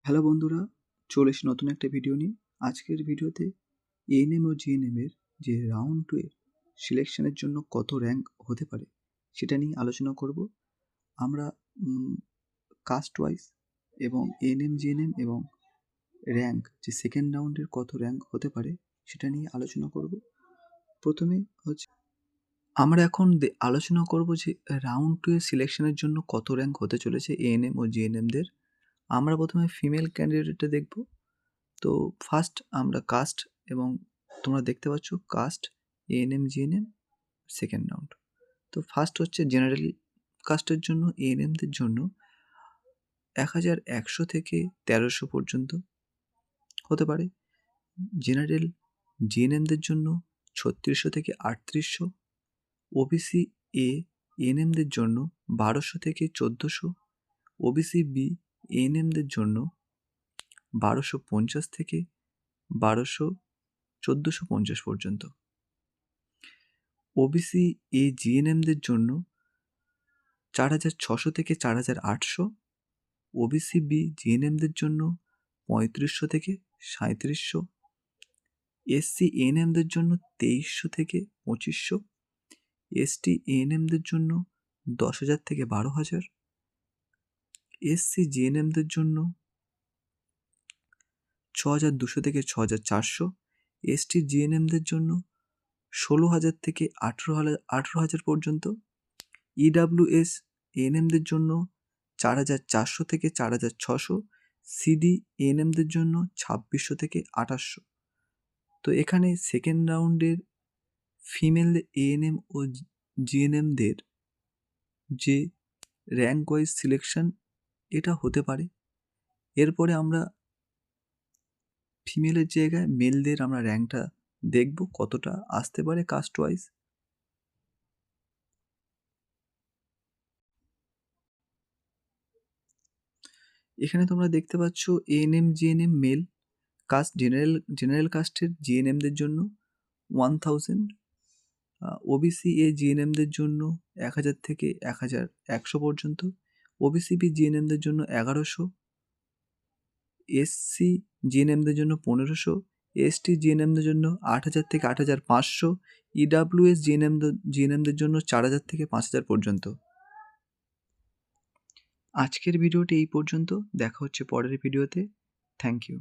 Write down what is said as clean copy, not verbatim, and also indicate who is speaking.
Speaker 1: Hello বন্ধুরা, চলে এসেছি নতুন একটা ভিডিও নিয়ে। আজকের ভিডিওতে এএনএম ও জিএনএম এর যে রাউন্ড 2 এর সিলেকশনের জন্য কত র্যাঙ্ক হতে পারে সেটা নিয়ে আলোচনা করব। আমরা কাস্ট ওয়াইজ এবং এএনএম, জিএনএম এবং র্যাঙ্ক যে সেকেন্ড রাউন্ডের কত র্যাঙ্ক হতে পারে সেটা নিয়ে আলোচনা করব। প্রথমে হচ্ছে আমরা এখন আলোচনা করব যে রাউন্ড 2 এর সিলেকশনের জন্য কত র্যাঙ্ক হতে চলেছে এএনএম ও জিএনএমদের। আমরা প্রথমে ফিমেল ক্যান্ডিডেটটা দেখব। তো ফার্স্ট আমরা কাস্ট এবং তোমরা দেখতে পাচ্ছ caste, ANM, GNM second round. তো ফার্স্ট হচ্ছে জেনারেল কাস্টের জন্য এএনএমদের জন্য 1100 থেকে 1300 পর্যন্ত হতে পারে। জেনারেল জিএনএমদের জন্য 3600 থেকে 3800। ওবিসি এ এএনএমদের জন্য 1200 থেকে 1400। ওবিসি বি এএনএমদের জন্য 1250 থেকে 1450 পর্যন্ত। ওবিসি এ জিএনএমদের জন্য 4600 থেকে 4800। ওবিসি বি জিএনএমদের জন্য 3500 থেকে 3700। এসসি এএনএমদের জন্য 2300 থেকে 2500। এসটি এএনএমদের জন্য 10,000 থেকে 12,000। এসসি জিএনএমদের জন্য 6,200 থেকে 6,400। এসটি জিএনএমদের জন্য 16,000 থেকে 18,000 পর্যন্ত। ইডাব্লিউএস এএনএমদের জন্য 4,400 থেকে 4,600। সিডি এএনএমদের জন্য 2,600 থেকে 2,800। তো এখানে সেকেন্ড রাউন্ডের ফিমেল এএনএম ও জিএনএমদের যে র্যাঙ্ক ওয়াইজ সিলেকশন এটা হতে পারে। এরপরে আমরা ফিমেলের জায়গায় মেলদের আমরা র্যাঙ্কটা দেখব কতটা আসতে পারে কাস্ট ওয়াইজ। এখানে তোমরা দেখতে পাচ্ছ ANM, GNM male caste, general কাস্টের জিএনএমদের জন্য 1000। ওবিসি এ জিএনএমদের জন্য 1000 থেকে 1100 পর্যন্ত। ওবিসি বি জিএনএমদের জন্য 1100। এসসি জিএনএমদের জন্য 1500। এসটি জিএনএমদের জন্য 8000 থেকে 8500। ইডাব্লিউএস জিএনএমদের জন্য 4000 থেকে 5000 পর্যন্ত। আজকের ভিডিওটি এই পর্যন্ত। দেখা হচ্ছে পরের ভিডিওতে। Thank you.